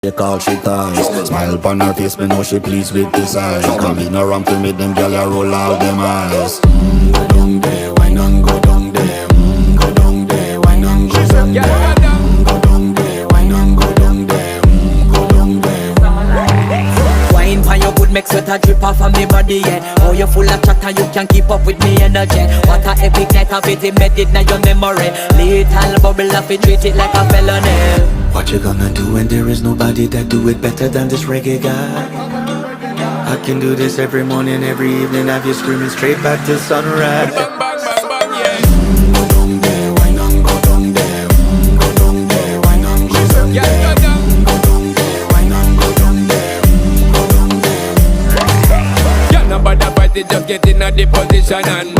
They call she ties. Smile upon her face, me know she pleased with this eyes. Come in around to me, them gyal a roll out them eyes. Go down there, why not go down there? Go down there, why not go down there? Go down there, why not go down there? Go down there. Wine pan your good, make sweat a drip off of me body, yeah. Oh, you full of chatter, you can't keep up with me energy. What a epic night of it, embedded in your memory. Little bubble of it, treat it like a felony. What you gonna do when there is nobody that do it better than this reggae guy? I can do this every morning, every evening, have you screaming straight back to sunrise. Bang, bang, bang, bang, yeah. Go down there, why not go down there? Go down there, why not go down there? Yeah, go down. Go down there, why not go down there? Go down there. Yeah, nobody fight it, just get in a the position and